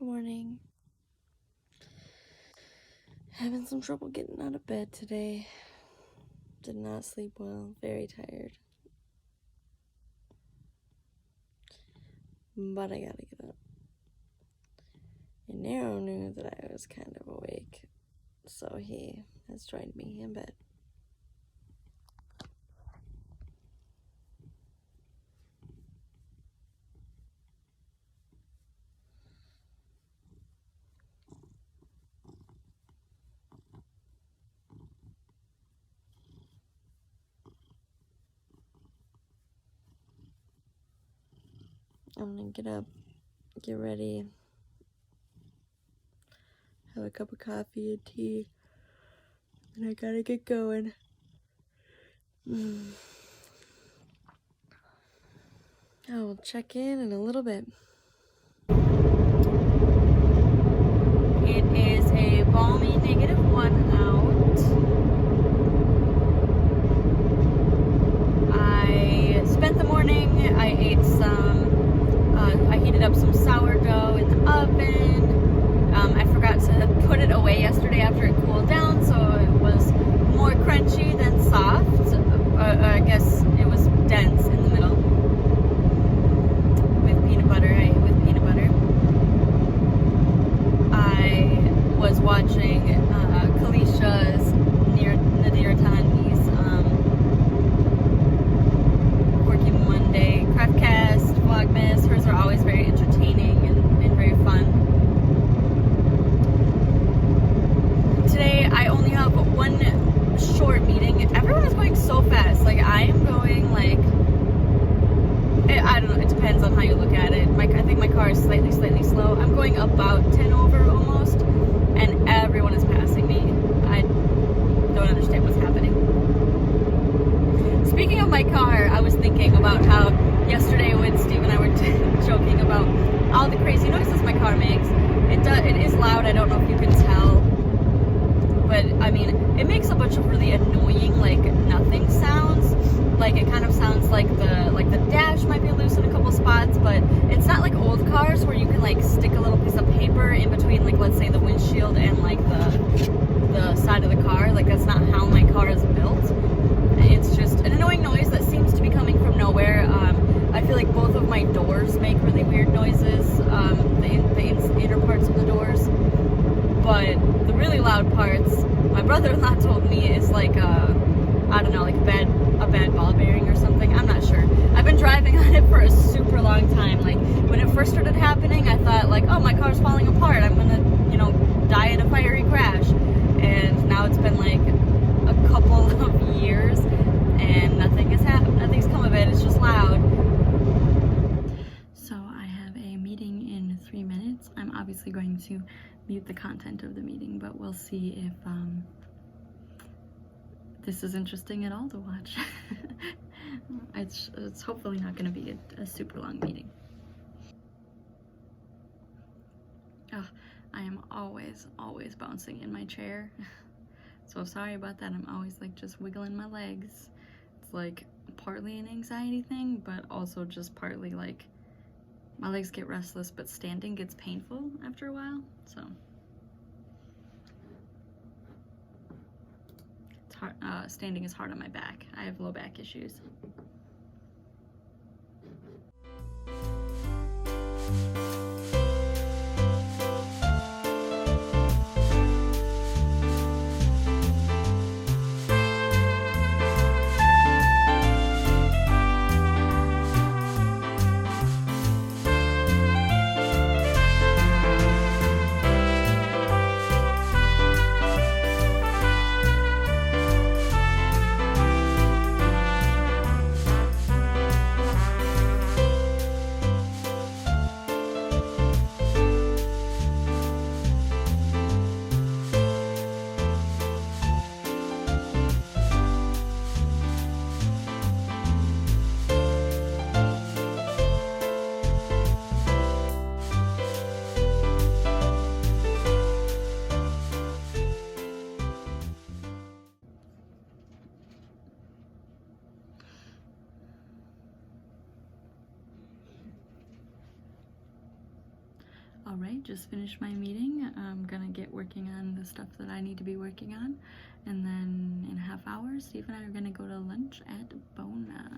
Good morning. Having some trouble getting out of bed today. Did not sleep well, very tired. But I gotta get up. And Nero knew that I was kind of awake, so he has joined me in bed. I'm gonna get up, get ready, have a cup of coffee and tea, and I gotta get going. I will check in a little bit. It is a balmy -1 out. I spent the morning, I ate I heated up some sourdough in the oven. I forgot to put it away yesterday after it cooled down, so it was more crunchy than soft. I guess it was dense in the middle. With peanut butter, I ate with peanut butter. I was watching Kalisha's Nadir Tanvi's Quirky Monday Craftcast, Vlogmas. Hers are always very entertaining and very fun. Today I only have one short meeting. Everyone is going so fast. Like, I am going like, I don't know, it depends on how you look at it. I think my car is slightly slow. I'm going about 10 over almost, and everyone is passing me. I don't understand what's happening. Speaking of my car, I was thinking about how yesterday when Steve and I were joking about all the crazy noises my car makes. It is loud, I don't know if you can tell. But, I mean, it makes a bunch of really annoying, like, nothing sounds. Like, it kind of sounds like the dash might be loose in a couple spots, but it's not like old cars where you can, like, stick a little piece of paper in between, like, let's say the windshield and, like, the side of the car. Like, that's not how my car is built. It's just an annoying noise that seems to be coming from nowhere. I feel like both of my doors make really weird noises, the inner parts of the doors. But the really loud parts, my brother-in-law told me, is like I don't know, like a bad ball bearing or something. I'm not sure. I've been driving on it for a super long time. Like, when it first started happening, I thought like, oh, my car's falling apart. I'm gonna, die in a fiery crash. And now it's been like a couple of years, and nothing's come of it. It's just loud. So I have a meeting in 3 minutes. I'm obviously going to mute the content of the meeting, but we'll see if this is interesting at all to watch. It's hopefully not going to be a super long meeting. Oh, I am always bouncing in my chair. So sorry about that. I'm always like just wiggling my legs. It's like partly an anxiety thing, but also just partly like my legs get restless, but standing gets painful after a while, so. It's hard, standing is hard on my back. I have low back issues. I just finished my meeting. I'm gonna get working on the stuff that I need to be working on, and then in a half hour, Steve and I are gonna go to lunch at Bona.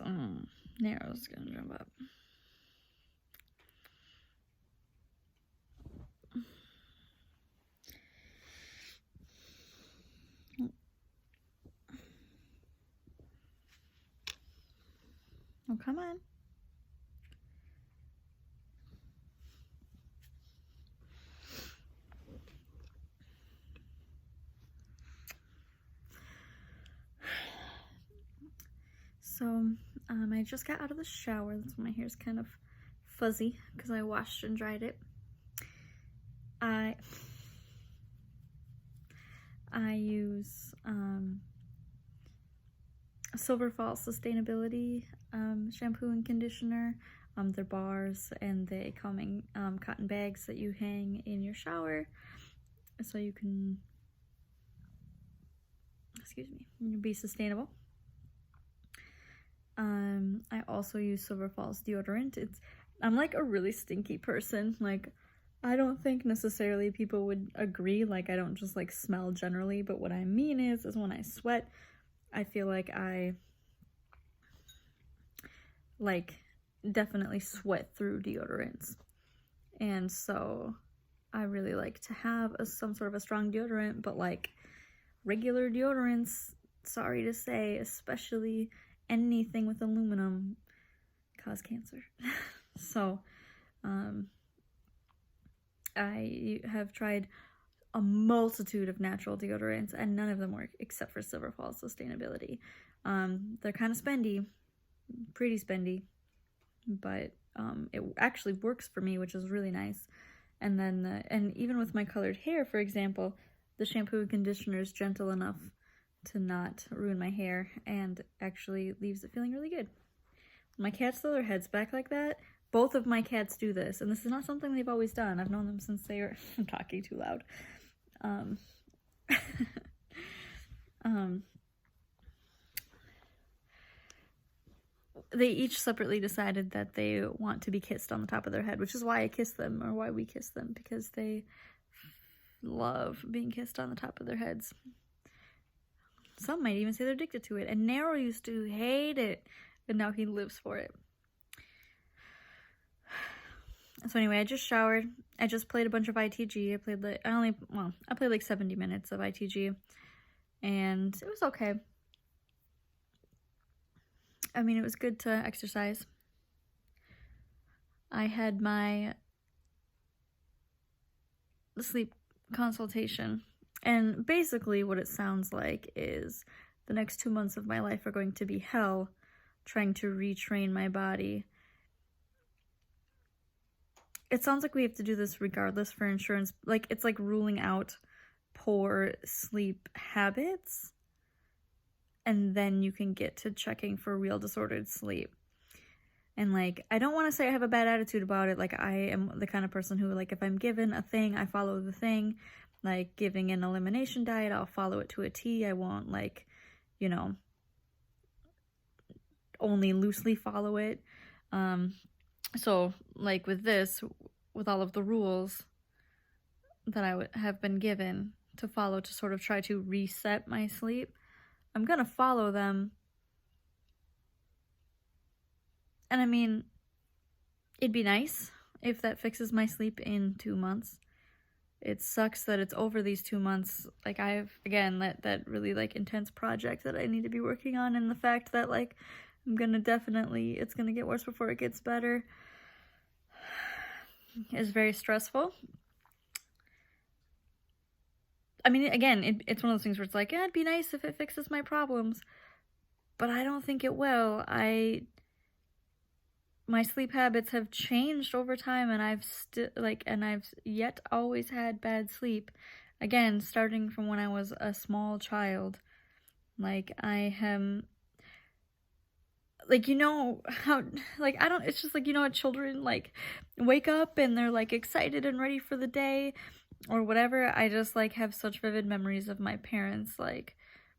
eyes. Narrow's gonna jump up. Oh, come on. So, I just got out of the shower. That's why my hair's kind of fuzzy because I washed and dried it. I use Silver Falls Sustainability shampoo and conditioner. They're bars, and they come in cotton bags that you hang in your shower, so you can, be sustainable. I also use Silver Falls deodorant. I'm like a really stinky person. Like, I don't think necessarily people would agree. Like, I don't just like smell generally, but what I mean is when I sweat, I feel like I definitely sweat through deodorants. And so I really like to have some sort of a strong deodorant, but like regular deodorants, sorry to say, especially anything with aluminum, cause cancer. So I have tried a multitude of natural deodorants, and none of them work except for Silver Falls Sustainability. They're kind of spendy, pretty spendy, but it actually works for me, which is really nice. And then, and even with my colored hair, for example, the shampoo and conditioner is gentle enough to not ruin my hair and actually leaves it feeling really good. My cats throw their heads back like that. Both of my cats do this, and this is not something they've always done. I've known them since they were I'm talking too loud. They each separately decided that they want to be kissed on the top of their head, which is why I kiss them, or why we kiss them, because they love being kissed on the top of their heads. Some might even say they're addicted to it, and Nero used to hate it, and now he lives for it. So anyway, I just showered. I just played a bunch of ITG. I played like 70 minutes of ITG, and it was okay. I mean, it was good to exercise. I had my sleep consultation, and basically what it sounds like is the next 2 months of my life are going to be hell trying to retrain my body. It sounds like we have to do this regardless for insurance. Like, it's like ruling out poor sleep habits, and then you can get to checking for real disordered sleep. And like, I don't want to say I have a bad attitude about it. Like, I am the kind of person who, like, if I'm given a thing, I follow the thing. Like, giving an elimination diet, I'll follow it to a T. I won't, like, you know, only loosely follow it. So, like, with this, with all of the rules that I have been given to follow to sort of try to reset my sleep, I'm gonna follow them. And I mean, it'd be nice if that fixes my sleep in 2 months. It sucks that it's over these 2 months. Like, I've, again, that really, like, intense project that I need to be working on, and the fact that, like, it's gonna get worse before it gets better is very stressful. I mean, again, it's one of those things where it's like, yeah, it'd be nice if it fixes my problems, but I don't think it will. My sleep habits have changed over time, and I've yet always had bad sleep. Again, starting from when I was a small child. Like, I am, like, you know how, like, it's just like, you know how children, like, wake up and they're, like, excited and ready for the day or whatever. I just, like, have such vivid memories of my parents, like,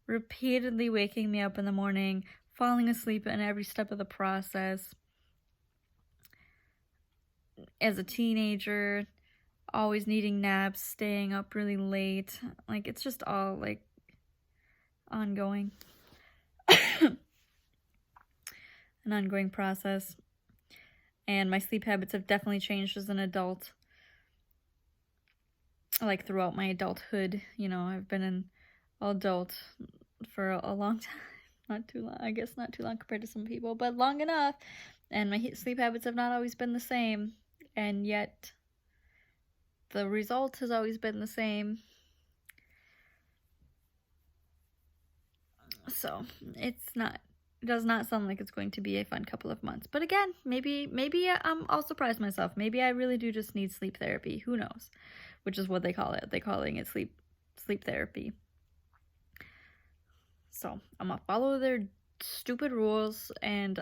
repeatedly waking me up in the morning, falling asleep in every step of the process. As a teenager, always needing naps, staying up really late. Like, it's just all, like, ongoing. an ongoing process. And my sleep habits have definitely changed as an adult. Like throughout my adulthood, you know, I've been an adult for a long time. Not too long, I guess not too long compared to some people, but long enough. And my sleep habits have not always been the same. And yet, the result has always been the same. So, it does not sound like it's going to be a fun couple of months. But again, maybe I'll surprise myself. Maybe I really do just need sleep therapy. Who knows? Which is what they call it. They're calling it sleep therapy. So I'm gonna follow their stupid rules and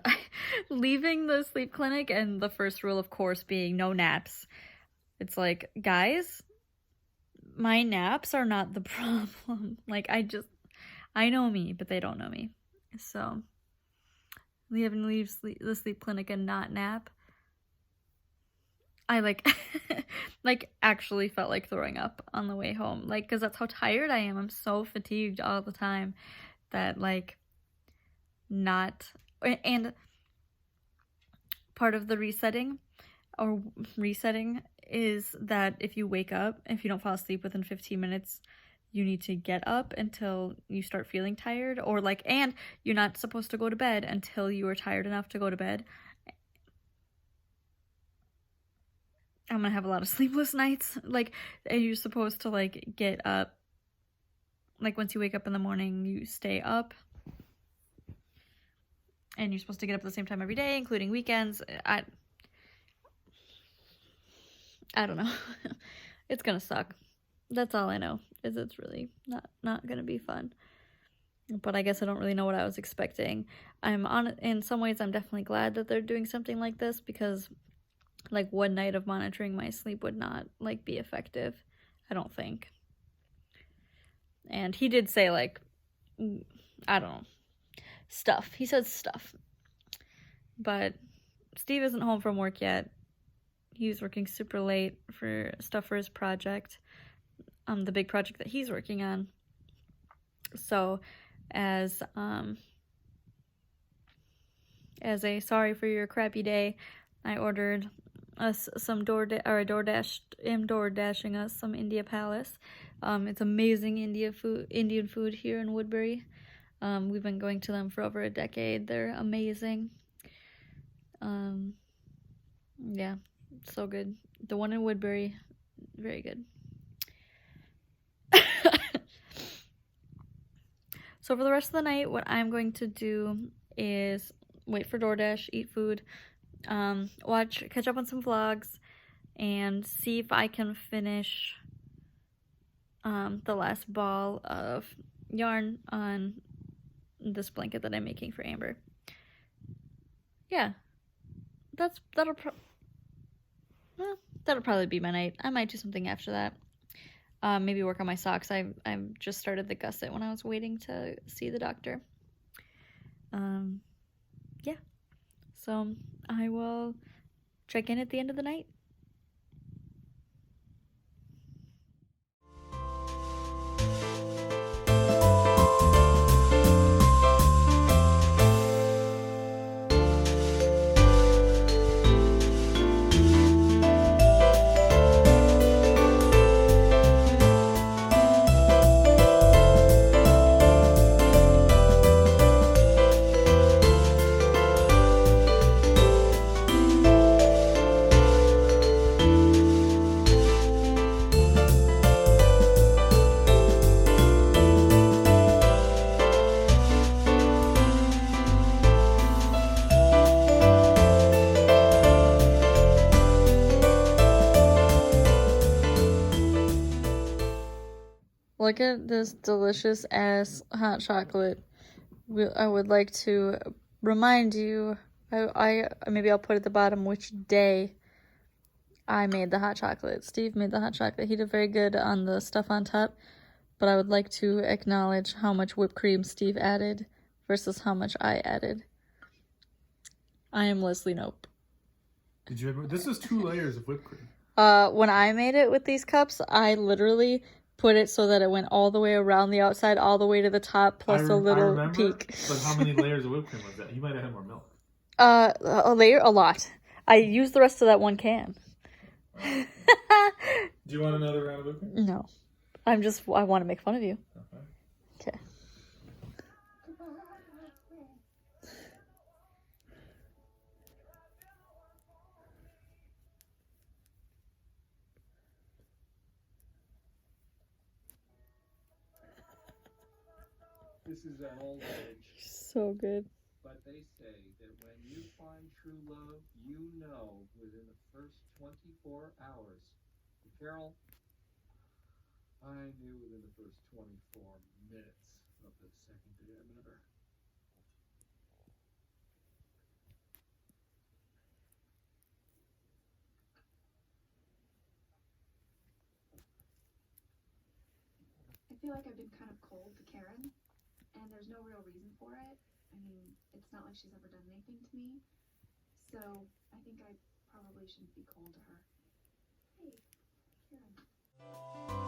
leaving the sleep clinic, and the first rule, of course, being no naps. It's like, guys, my naps are not the problem. Like, I know me, but they don't know me. So having to leave the sleep clinic and not nap, I like actually felt like throwing up on the way home. Like, because that's how tired I am. I'm so fatigued all the time that, like, and part of the resetting is that if you wake up, if you don't fall asleep within 15 minutes, you need to get up until you start feeling tired, or like, and you're not supposed to go to bed until you are tired enough to go to bed. I'm gonna have a lot of sleepless nights. Like, you're supposed to, like, get up, like, once you wake up in the morning, you stay up, and you're supposed to get up at the same time every day, including weekends. I don't know. It's gonna suck. That's all I know, is it's really not gonna be fun. But I guess I don't really know what I was expecting. In some ways, I'm definitely glad that they're doing something like this, because, like, one night of monitoring my sleep would not, like, be effective, I don't think. And he did say, like, I don't know, stuff. He said stuff. But Steve isn't home from work yet. He's working super late for stuff for his project, the big project that he's working on. So, as a sorry for your crappy day, I ordered us some DoorDashing us some India Palace. It's amazing Indian food here in Woodbury. We've been going to them for over a decade. They're amazing. Yeah, so good. The one in Woodbury, very good. So for the rest of the night, what I'm going to do is wait for DoorDash, eat food, catch up on some vlogs, and see if I can finish the last ball of yarn on this blanket that I'm making for Amber. Yeah, that'll probably be my night. I might do something after that. Maybe work on my socks. I've just started the gusset when I was waiting to see the doctor. Yeah. So I will check in at the end of the night. Look at this delicious ass hot chocolate. I would like to remind you, maybe I'll put at the bottom which day I made the hot chocolate. Steve made the hot chocolate. He did very good on the stuff on top, but I would like to acknowledge how much whipped cream Steve added versus how much I added. I am Leslie Nope. This is 2 layers of whipped cream. When I made it with these cups, I literally put it so that it went all the way around the outside, all the way to the top, plus a little peak. But how many layers of whipped cream was that? You might have had more milk. A layer, a lot. I used the rest of that one can. Do you want another round of whipped cream? No. I want to make fun of you. Okay. This is an old adage, So good. but they say that when you find true love, you know within the first 24 hours. And Carol, I knew within the first 24 minutes of the second day I met her. I feel like I've been kind of cold to Karen, and there's no real reason for it. I mean, it's not like she's ever done anything to me, so I think I probably shouldn't be cold to her. Hey, Karen.